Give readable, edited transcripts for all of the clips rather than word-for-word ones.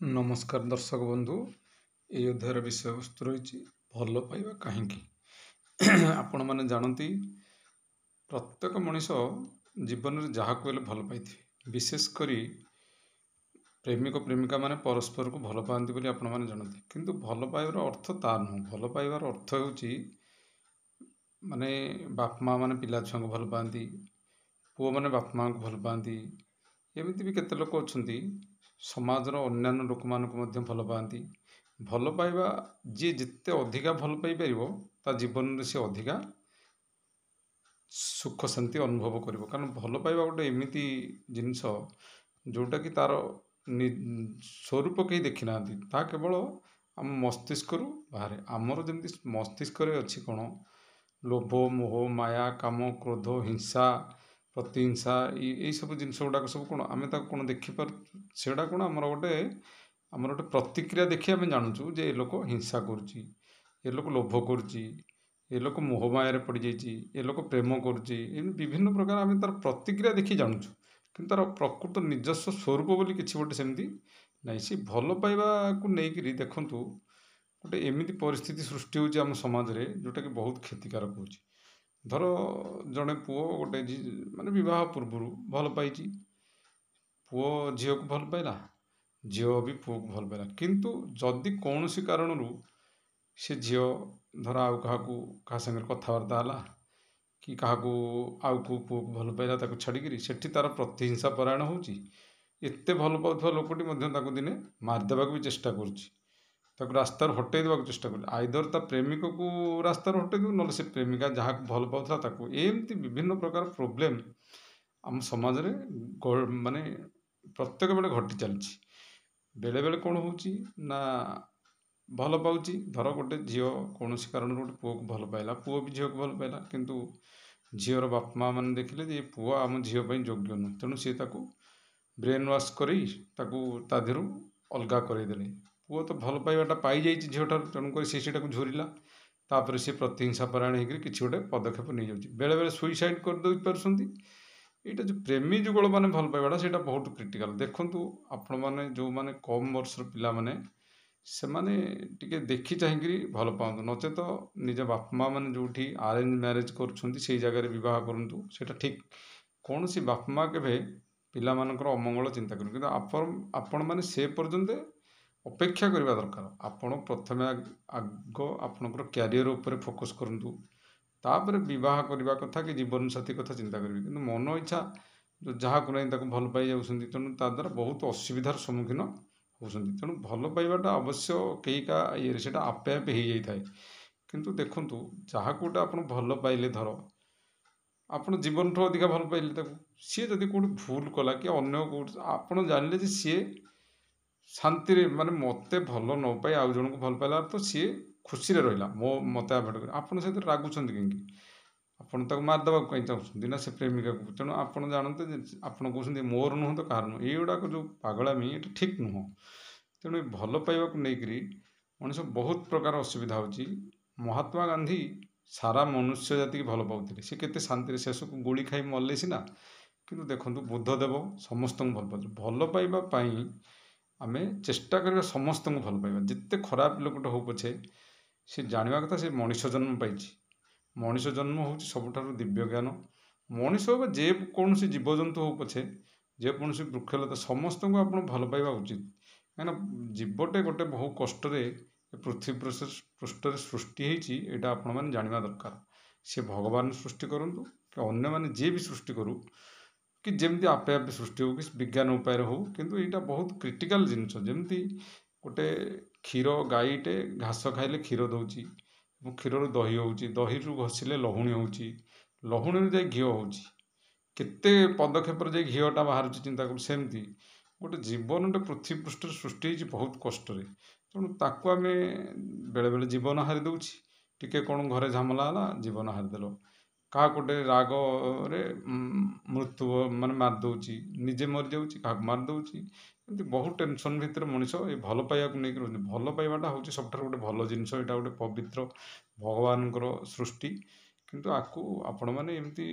नमस्कार दर्शक बंधु ये अध्यायर विषय वस्तु रही भल पाइबा कहीं आपण मैंने जानती प्रत्येक मनीष जीवन में जहाँ को भल पाई विशेषकर प्रेमिक प्रेमिका माने परस्पर को भल पाती बोली आपण मैंने जानती किंतु भल पाइबार अर्थ ता नुह भल पाइबार अर्थ हो माने बाप माँ मैंने पिला छुआ को भल पाती पुओ मैंने बाप माँ को भल पाती एमती भी केते लोक अच्छा समाजर अन्यान्य लोक मानक भल पाती भल पाइबा जी जिते अधिका भल पाई पार जीवन में सी अधिका सुख शांति अनुभव कर कारण भल पाइबा गोटे एमती जिनस जोटा कि तार स्वरूप कहीं देखी ना ता केवल आम मस्तिष्क बाहर आमर जमी मस्तिष्क अच्छी कौन लोभ मोह माया काम क्रोध हिंसा प्रतिहिंसा ये सब जिन गुड़ाक सब कौन आम कौन देखिपार से कौन आमर गोटे प्रतिक्रिया देखी आम जानूँ जे ये लोक हिंसा करुच्ची ये लोक लोभ करुच्ची ये लोक मोहमाया पड़ जाइए ये लोक प्रेम करुच्ची विभिन्न प्रकार आम तार प्रतिक्रिया देखी जानूँ कि तार प्रकृत निजस्व स्वरूप बोली किसी गोटे सेमती ना सी भल पाइबा को लेकर देखु गोटे एमती परिस्थिति सृष्टि होची आम समाज रे जोटा कि बहुत क्षतिकारक होची धर जड़े पुओ गोटे माने विवाह पूर्व भल पाई पुओ झील को भल पाइला झील भी पुओ को भल पाइला किंतु जदि कौन सी कारण से झील धर आउ क्या सागर कथबार्ता है कि क्या आउ को पुओ को भल पाइला छाड़ी से तार प्रतिहिंसा परायण होती एत भल पाता लोकटी दिने मारिदेवा भी चेष्टा कर रास्तार हटई देवा चेष्टा कर आईदर ता प्रेमिक को रास्तार हटई देव ना से प्रेमिका जहाँ भल पाता एमती विभिन्न प्रकार प्रोब्लेम आम समाज रे माने प्रत्येक बेले घटी चलती बेले बेले कौन होना भल पाँच धर गोटे झील कौन कारण गोटे पुओ को भल पाइला पुओ भी झील को भल पाइला किंतु झीर बाप माँ मैंने देखिले ये पुओ आम झील योग्य नुह तेणु सी ब्रेन वाश कर अलगा करदे पुओ तो भल पाइबाटा पाई जाइए झीठार तेणुक सी झुरला तापर सी प्रतिहिंसा परायण होकर किसी गोटे पदक्षेप नहीं जाऊँगी बेले बेले सुइसाइड करदे पार्टी यहाँ जो प्रेमी जुगल मैंने भल पाइबाटा से बहुत क्रिटिकाल देखु आपण मैंने जो मैंने कम वर्षर पिला माने से माने टिके देखी चाहिए भल पाऊँ नचेत निज बाप माँ मैंने जो आरेंज मैरेज कर जगह बह करूँ से ठीक कौन सी बाप माँ के पिला मानकर अमंगल चिंता करें कि आपण मैंने से पर्यंत अपेक्षा करने दरकार आपण प्रथम आग आपणकर क्यारियर उपर फोकस करूँ तापर बह करने कथा कि जीवन साथी कथा चिंता करेंगे कि मन इच्छा जो जहाँ को नहीं भल पाई जाऊँगी तेणु ता द्वारा बहुत असुविधार सम्मुखीन होती तेणु भल पाइबाटा अवश्य कई का ये से आपे आपे हो जाए किंतु देखु जहाँ गोटे आप भल पाइले धर आपण जीवन ठू अधिका भल पाइले सी जदि कौट भूल कला कि अन्य कौट आप जानले सी शांति माने मते भल न पाई आउ जन को भल पाइला तो सी खुशी रहा मो मत आभेट कर आप रागुंट कहीं आपड़ मारिदेवा कहीं चाहते ना से प्रेमिका को तेणु आप जानते आप कहते मोर नुह तो कहार नुह युवाक जो पागलामी ये ठीक नुह तेणु भल पाइबा लेकर मनीष बहुत प्रकार असुविधा होची महात्मा गांधी सारा मनुष्य जाति की भल पाते सी केते शांति शेष को गोली खाई मरले सीना किंतु देखो बुद्धदेव समस्त भल पाते भल पाइबा आम चेष्टा करवा समस्त भल पाइबा जिते खराब लोकटे हो पछे से जानवा कथा से मनीष जन्म पाई मनीष जन्म हूँ सबुठार दिव्य ज्ञान मनीष हो जे कौन जीवजंतु हो पछे जेकोसी वृक्षलता समस्त को आप भल पाइबा उचित कहीं जीवटे गोटे बहु कष्ट पृथ्वी पृष्ठ सृष्टि होता आपण मैंने जानवा दरकार सी भगवान सृष्टि करूँ कि अन्य माने जी भी सृष्टि करूँ कि जमती आपे आपे सृष्टि हो कि विज्ञान उपाय हो किंतु यहाँ बहुत क्रिटिकल जिनस जमती गोटे क्षीर गाईटे घास खाइले क्षीर दौची क्षीर दही हो दही घषिले लहुणी होची लहुणी जाए घी होते पदक्षेप घीटा बाहर चिंता कर सेमती गोटे जीवन पृथ्वी पृष्ठ सृष्टि बहुत कष्ट तेणु ताकू आम बेले बेले जीवन हारी दौची टिके कौन घरे झमेला है जीवन हारिदेल क्या गोटे राग मृत्यु माने मारिदे निजे मरी जाऊँगी क्या मारिदे बहुत टेंशन भितर मनीष ये भल पाइबा नहीं भल पाइबाटा हूँ सब गोटे भल जिनस यहाँ गोटे पवित्र भगवान सृष्टि किंतु आपको आपण मैंने एमती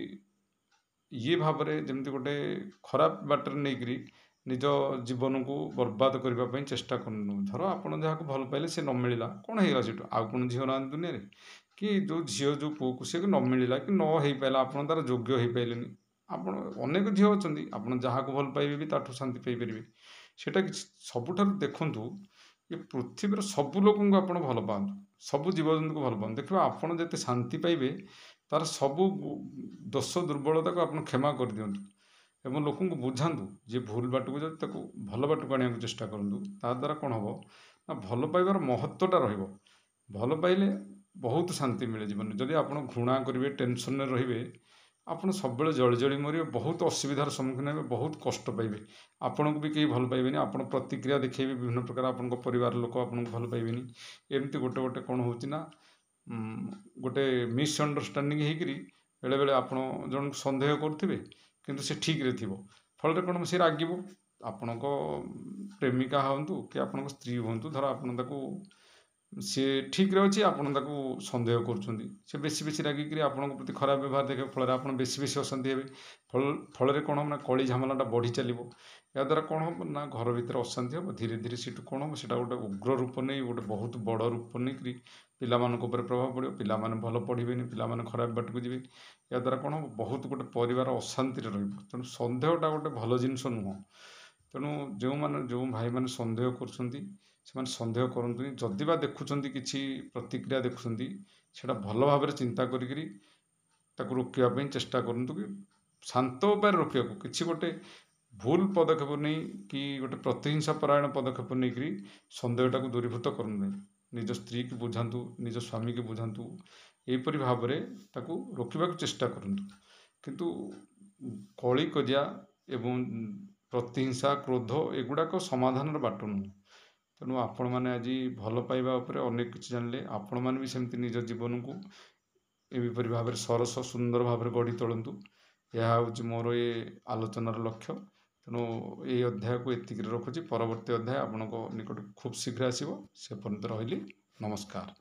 ये भाव जमती गोटे खराब बाटर नहीं ନିଜ ଜୀବନକୁ ବର୍ବାଦ କରିବା ପାଇଁ ଚେଷ୍ଟା କରନ୍ତୁ। ଧର ଆପଣ ଯାହାକୁ ଭଲ ପାଇଲେ ସେ ନ ମିଳିଲା, କ'ଣ ହେଇଗଲା ସେଇଠୁ? ଆଉ କ'ଣ ଝିଅ ନାହାନ୍ତି ଦୁନିଆରେ? କି ଯେଉଁ ଝିଅ ଯେଉଁ ପୁଅକୁ ସେ ନ ମିଳିଲା କି ନ ହେଇପାରିଲା, ଆପଣ ତା'ର ଯୋଗ୍ୟ ହେଇପାରିଲେନି। ଆପଣ ଅନେକ ଝିଅ ଅଛନ୍ତି, ଆପଣ ଯାହାକୁ ଭଲ ପାଇବେ ବି ତାଠୁ ଶାନ୍ତି ପାଇପାରିବେ। ସେଇଟା କିଛି ସବୁଠାରୁ ଦେଖନ୍ତୁ, ଏ ପୃଥିବୀର ସବୁ ଲୋକଙ୍କୁ ଆପଣ ଭଲ ପାଆନ୍ତୁ, ସବୁ ଜୀବଜନ୍ତୁଙ୍କୁ ଭଲ ପାଆନ୍ତୁ। ଦେଖିବା ଆପଣ ଯେତେ ଶାନ୍ତି ପାଇବେ, ତା'ର ସବୁ ଦୋଷ ଦୁର୍ବଳତାକୁ ଆପଣ କ୍ଷମା କରିଦିଅନ୍ତୁ ଏବଂ ଲୋକଙ୍କୁ ବୁଝାନ୍ତୁ। ଯିଏ ଭୁଲ ବାଟକୁ ଯାଉଛି ତାକୁ ଭଲ ବାଟକୁ ଆଣିବାକୁ ଚେଷ୍ଟା କରନ୍ତୁ। ତାଦ୍ୱାରା କ'ଣ ହେବ ନା, ଭଲ ପାଇବାର ମହତ୍ତ୍ୱଟା ରହିବ। ଭଲ ପାଇଲେ ବହୁତ ଶାନ୍ତି ମିଳେ ଜୀବନରେ। ଯଦି ଆପଣ ଘୃଣା କରିବେ, ଟେନସନରେ ରହିବେ, ଆପଣ ସବୁବେଳେ ଜଳି ଜଳି ମରିବେ, ବହୁତ ଅସୁବିଧାର ସମ୍ମୁଖୀନ ହେବେ, ବହୁତ କଷ୍ଟ ପାଇବେ। ଆପଣଙ୍କୁ ବି କେହି ଭଲ ପାଇବେନି, ଆପଣ ପ୍ରତିକ୍ରିୟା ଦେଖାଇବେ ବିଭିନ୍ନ ପ୍ରକାର, ଆପଣଙ୍କ ପରିବାର ଲୋକ ଆପଣଙ୍କୁ ଭଲ ପାଇବେନି। ଏମିତି ଗୋଟେ ଗୋଟେ କ'ଣ ହେଉଛି ନା, ଗୋଟେ ମିସ୍ଅଣ୍ଡରଷ୍ଟାଣ୍ଡିଂ ହେଇକରି ବେଳେବେଳେ ଆପଣ ଜଣଙ୍କୁ ସନ୍ଦେହ କରୁଥିବେ କିନ୍ତୁ ସେ ଠିକ୍ରେ ଥିବ। ଫଳରେ କ'ଣ, ସେ ରାଗିବ। ଆପଣଙ୍କ ପ୍ରେମିକା ହୁଅନ୍ତୁ କି ଆପଣଙ୍କ ସ୍ତ୍ରୀ ହୁଅନ୍ତୁ, ଧର ଆପଣ ତାକୁ, ସିଏ ଠିକ୍ରେ ଅଛି, ଆପଣ ତାକୁ ସନ୍ଦେହ କରୁଛନ୍ତି, ସେ ବେଶୀ ବେଶୀ ରାଗିକିରି ଆପଣଙ୍କ ପ୍ରତି ଖରାପ ବ୍ୟବହାର ଦେଖାଇବ। ଫଳରେ ଆପଣ ବେଶୀ ବେଶୀ ଅଶାନ୍ତି ହେବେ। ଫଳରେ କ'ଣ ହେବ ନା, କଳି ଝାମେଲାଟା ବଢ଼ି ଚାଲିବ। ଏହାଦ୍ୱାରା କ'ଣ ହେବ ନା, ଘର ଭିତରେ ଅଶାନ୍ତି ହେବ। ଧୀରେ ଧୀରେ ସେଠୁ କ'ଣ ହେବ, ସେଇଟା ଗୋଟେ ଉଗ୍ର ରୂପ ନେଇ, ଗୋଟେ ବହୁତ ବଡ଼ ରୂପ ନେଇକରି ପିଲାମାନଙ୍କ ଉପରେ ପ୍ରଭାବ ପଡ଼ିବ। ପିଲାମାନେ ଭଲ ପଢ଼ିବେନି, ପିଲାମାନେ ଖରାପ ବାଟକୁ ଯିବେ। ଏହାଦ୍ୱାରା କ'ଣ ହେବ, ବହୁତ ଗୋଟେ ପରିବାର ଅଶାନ୍ତିରେ ରହିବ। ତେଣୁ ସନ୍ଦେହଟା ଗୋଟେ ଭଲ ଜିନିଷ ନୁହଁ। ତେଣୁ ଯେଉଁ ଭାଇମାନେ ସନ୍ଦେହ କରୁଛନ୍ତି, ସେମାନେ ସନ୍ଦେହ କରନ୍ତୁନି। ଯଦି ବା ଦେଖୁଛନ୍ତି କିଛି ପ୍ରତିକ୍ରିୟା ଦେଖୁଛନ୍ତି, ସେଇଟା ଭଲ ଭାବରେ ଚିନ୍ତା କରିକିରି ତାକୁ ରୋକିବା ପାଇଁ ଚେଷ୍ଟା କରନ୍ତୁ, କି ଶାନ୍ତ ଉପାୟରେ ରୋକିବାକୁ। କିଛି ଗୋଟେ ଭୁଲ ପଦକ୍ଷେପ ନେଇ କି ଗୋଟେ ପ୍ରତିହିଂସା ପରାୟଣ ପଦକ୍ଷେପ ନେଇକରି ସନ୍ଦେହଟାକୁ ଦୂରୀଭୂତ କରନ୍ତୁ ନାହିଁ। ନିଜ ସ୍ତ୍ରୀକି ବୁଝାନ୍ତୁ, ନିଜ ସ୍ୱାମୀକି ବୁଝାନ୍ତୁ, ଏହିପରି ଭାବରେ ତାକୁ ରୋକିବାକୁ ଚେଷ୍ଟା କରନ୍ତୁ। କିନ୍ତୁ କଳି କଜିଆ ଏବଂ ପ୍ରତିହିଂସା, କ୍ରୋଧ ଏଗୁଡ଼ାକ ସମାଧାନର ବାଟ ନୁହଁ। ତେଣୁ ଆପଣମାନେ ଆଜି ଭଲ ପାଇବା ଉପରେ ଅନେକ କିଛି ଜାଣିଲେ। ଆପଣମାନେ ବି ସେମିତି ନିଜ ଜୀବନକୁ ଏହିପରି ଭାବରେ ସରସ ସୁନ୍ଦର ଭାବରେ ଗଢ଼ି ତୋଳନ୍ତୁ। ଏହା ହେଉଛି ମୋର ଏ ଆଲୋଚନାର ଲକ୍ଷ୍ୟ। ତେଣୁ ଏହି ଅଧ୍ୟାୟକୁ ଏତିକିରେ ରଖୁଛି। ପରବର୍ତ୍ତୀ ଅଧ୍ୟାୟ ଆପଣଙ୍କ ନିକଟକୁ ଖୁବ୍ ଶୀଘ୍ର ଆସିବ। ସେ ପର୍ଯ୍ୟନ୍ତ ରହିଲି, ନମସ୍କାର।